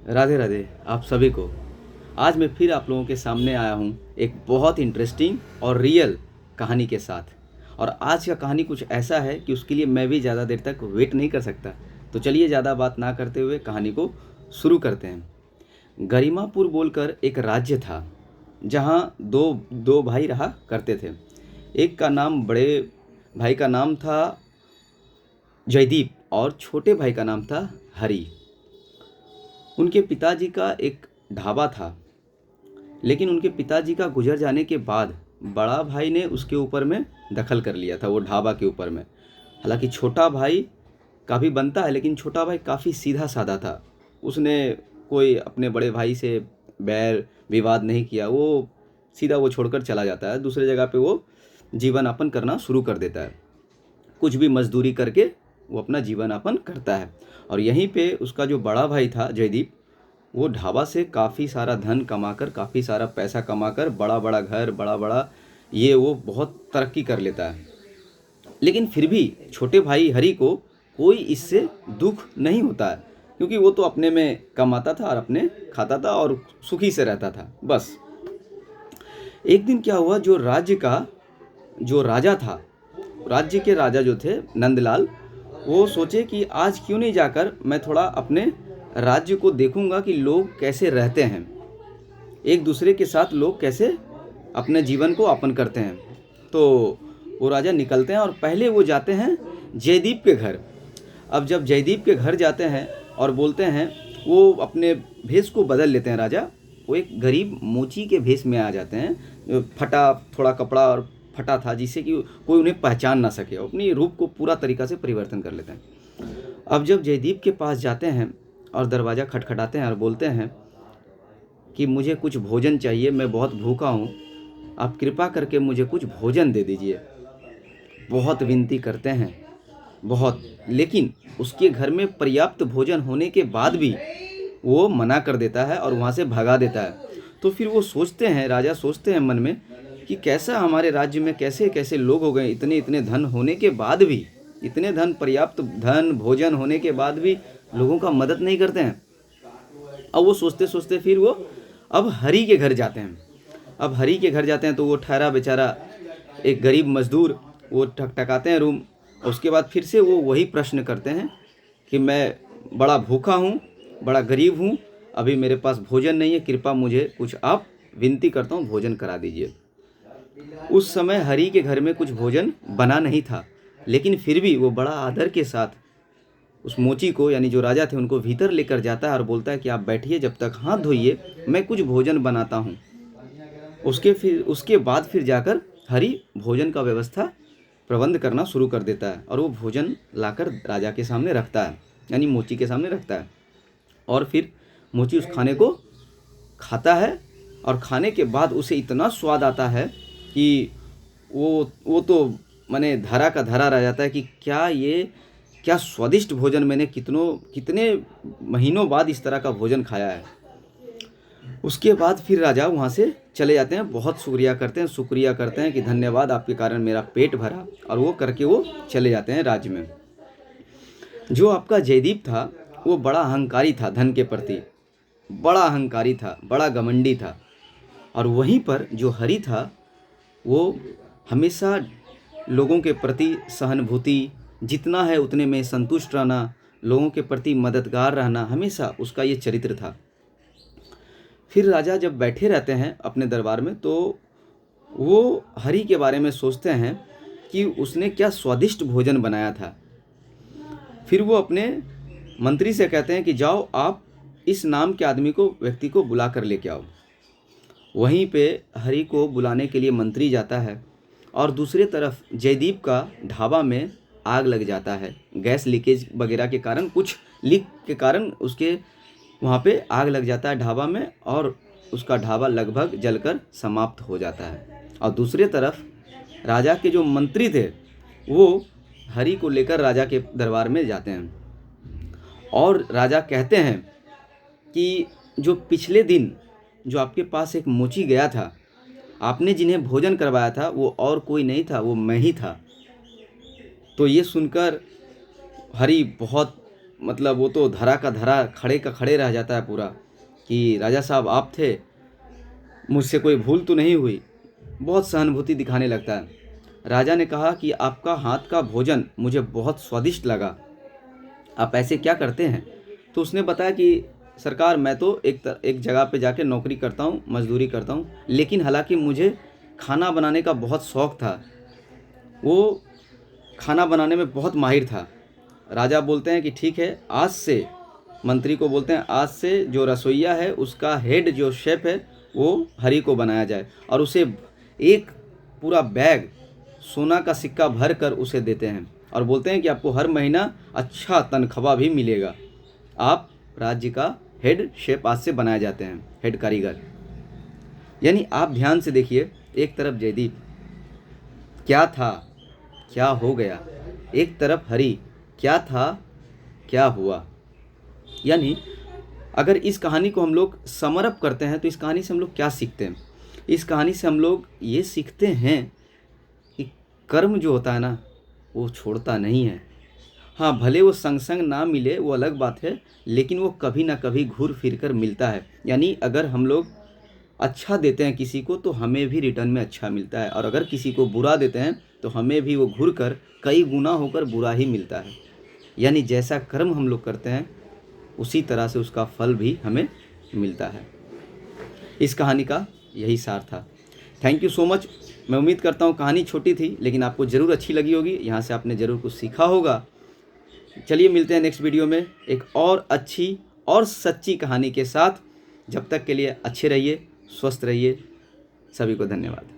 राधे राधे आप सभी को। आज मैं फिर आप लोगों के सामने आया हूँ एक बहुत इंटरेस्टिंग और रियल कहानी के साथ। और आज का कहानी कुछ ऐसा है कि उसके लिए मैं भी ज़्यादा देर तक वेट नहीं कर सकता। तो चलिए ज़्यादा बात ना करते हुए कहानी को शुरू करते हैं। गरिमापुर बोलकर एक राज्य था जहाँ दो दो भाई रहा करते थे। एक का नाम, बड़े भाई का नाम था जयदीप और छोटे भाई का नाम था हरी। उनके पिताजी का एक ढाबा था, लेकिन उनके पिताजी का गुजर जाने के बाद बड़ा भाई ने उसके ऊपर में दखल कर लिया था, वो ढाबा के ऊपर में। हालांकि छोटा भाई का भी बनता है, लेकिन छोटा भाई काफ़ी सीधा साधा था। उसने कोई अपने बड़े भाई से बैर विवाद नहीं किया। वो सीधा वो छोड़कर चला जाता है, दूसरे जगह पे वो जीवन यापन करना शुरू कर देता है। कुछ भी मजदूरी करके वो अपना जीवन यापन करता है। और यहीं पे उसका जो बड़ा भाई था जयदीप, वो ढाबा से काफ़ी सारा धन कमाकर, काफ़ी सारा पैसा कमाकर बड़ा बड़ा घर, बड़ा बड़ा ये वो बहुत तरक्की कर लेता है। लेकिन फिर भी छोटे भाई हरी को कोई इससे दुख नहीं होता है, क्योंकि वो तो अपने में कमाता था और अपने खाता था और सुखी से रहता था बस। एक दिन क्या हुआ, जो राज्य का जो राजा था, राज्य के राजा जो थे नंदलाल, वो सोचे कि आज क्यों नहीं जाकर मैं थोड़ा अपने राज्य को देखूंगा कि लोग कैसे रहते हैं, एक दूसरे के साथ लोग कैसे अपने जीवन को यापन करते हैं। तो वो राजा निकलते हैं और पहले वो जाते हैं जयदीप के घर। अब जब जयदीप के घर जाते हैं और बोलते हैं, वो अपने भेष को बदल लेते हैं राजा। वो एक गरीब मोची के भेष में आ जाते हैं। फटा थोड़ा कपड़ा और फटा था, जिससे कि कोई उन्हें पहचान ना सके। अपनी रूप को पूरा तरीका से परिवर्तन कर लेते हैं। अब जब जयदीप के पास जाते हैं और दरवाज़ा खटखटाते हैं और बोलते हैं कि मुझे कुछ भोजन चाहिए, मैं बहुत भूखा हूँ, आप कृपा करके मुझे कुछ भोजन दे दीजिए। बहुत विनती करते हैं, बहुत, लेकिन उसके घर में पर्याप्त भोजन होने के बाद भी वो मना कर देता है और वहाँ से भगा देता है। तो फिर वो सोचते हैं, राजा सोचते हैं मन में कि कैसा हमारे राज्य में कैसे कैसे लोग हो गए, इतने इतने धन होने के बाद भी, इतने धन, पर्याप्त धन भोजन होने के बाद भी लोगों का मदद नहीं करते हैं। अब वो सोचते सोचते फिर वो अब हरी के घर जाते हैं। अब हरी के घर जाते हैं तो वो ठहरा बेचारा एक गरीब मजदूर, वो ठकठकाते हैं रूम। उसके बाद फिर से वो वही प्रश्न करते हैं कि मैं बड़ा भूखा हूँ, बड़ा गरीब हूँ, अभी मेरे पास भोजन नहीं है, कृपा मुझे कुछ आप, विनती करता हूँ, भोजन करा दीजिए। उस समय हरी के घर में कुछ भोजन बना नहीं था, लेकिन फिर भी वो बड़ा आदर के साथ उस मोची को, यानी जो राजा थे, उनको भीतर लेकर जाता है और बोलता है कि आप बैठिए, जब तक हाथ धोइए, मैं कुछ भोजन बनाता हूँ। उसके बाद फिर जाकर हरी भोजन का व्यवस्था प्रबंध करना शुरू कर देता है और वो भोजन लाकर राजा के सामने रखता है, यानी मोची के सामने रखता है। और फिर मोची उस खाने को खाता है और खाने के बाद उसे इतना स्वाद आता है कि वो तो माने धरा का धरा रह जाता है कि क्या स्वादिष्ट भोजन, मैंने कितने महीनों बाद इस तरह का भोजन खाया है। उसके बाद फिर राजा वहाँ से चले जाते हैं, बहुत शुक्रिया करते हैं कि धन्यवाद, आपके कारण मेरा पेट भरा, और वो करके वो चले जाते हैं राज्य में। जो आपका जयदीप था, वो बड़ा अहंकारी था, धन के प्रति बड़ा अहंकारी था, बड़ा घमंडी था। और वहीं पर जो हरी था, वो हमेशा लोगों के प्रति सहानुभूति, जितना है उतने में संतुष्ट रहना, लोगों के प्रति मददगार रहना, हमेशा उसका ये चरित्र था। फिर राजा जब बैठे रहते हैं अपने दरबार में, तो वो हरी के बारे में सोचते हैं कि उसने क्या स्वादिष्ट भोजन बनाया था। फिर वो अपने मंत्री से कहते हैं कि जाओ, आप इस नाम के आदमी को, व्यक्ति को बुला कर लेके आओ। वहीं पे हरी को बुलाने के लिए मंत्री जाता है और दूसरे तरफ जयदीप का ढाबा में आग लग जाता है। गैस लीकेज वगैरह के कारण, कुछ लीक के कारण उसके वहाँ पे आग लग जाता है ढाबा में, और उसका ढाबा लगभग जलकर समाप्त हो जाता है। और दूसरे तरफ राजा के जो मंत्री थे, वो हरी को लेकर राजा के दरबार में जाते हैं और राजा कहते हैं कि जो पिछले दिन जो आपके पास एक मोची गया था, आपने जिन्हें भोजन करवाया था, वो और कोई नहीं था, वो मैं ही था। तो ये सुनकर हरी बहुत मतलब वो तो धरा का धरा, खड़े का खड़े रह जाता है पूरा कि राजा साहब आप थे, मुझसे कोई भूल तो नहीं हुई। बहुत सहानुभूति दिखाने लगता है। राजा ने कहा कि आपका हाथ का भोजन मुझे बहुत स्वादिष्ट लगा, आप ऐसे क्या करते हैं? तो उसने बताया कि सरकार मैं तो एक जगह पे जाके नौकरी करता हूँ, मज़दूरी करता हूँ, लेकिन हालाँकि मुझे खाना बनाने का बहुत शौक़ था। वो खाना बनाने में बहुत माहिर था। राजा बोलते हैं कि ठीक है, आज से मंत्री को बोलते हैं आज से जो रसोइया है उसका हेड जो शेफ़ है वो हरि को बनाया जाए, और उसे एक पूरा बैग सोना का सिक्का भर कर उसे देते हैं और बोलते हैं कि आपको हर महीना अच्छा तनख्वाह भी मिलेगा। आप राज्य का हेड शेफ़ आज से बनाए जाते हैं, हेड कारीगर। यानी आप ध्यान से देखिए, एक तरफ जयदीप, क्या था, क्या हो गया, एक तरफ हरि, क्या था, क्या हुआ। यानी अगर इस कहानी को हम लोग समर अप करते हैं तो इस कहानी से हम लोग क्या सीखते हैं? इस कहानी से हम लोग ये सीखते हैं कि कर्म जो होता है ना, वो छोड़ता नहीं है। हाँ, भले वो संग-संग ना मिले वो अलग बात है, लेकिन वो कभी ना कभी घूर फिर कर मिलता है। यानी अगर हम लोग अच्छा देते हैं किसी को तो हमें भी रिटर्न में अच्छा मिलता है, और अगर किसी को बुरा देते हैं तो हमें भी वो घूर कर कई गुना होकर बुरा ही मिलता है। यानी जैसा कर्म हम लोग करते हैं उसी तरह से उसका फल भी हमें मिलता है। इस कहानी का यही सार था। Thank you so much. मैं उम्मीद करता हूँ कहानी छोटी थी लेकिन आपको ज़रूर अच्छी लगी होगी, यहाँ से आपने ज़रूर कुछ सीखा होगा। चलिए मिलते हैं नेक्स्ट वीडियो में एक और अच्छी और सच्ची कहानी के साथ। जब तक के लिए अच्छे रहिए, स्वस्थ रहिए। सभी को धन्यवाद।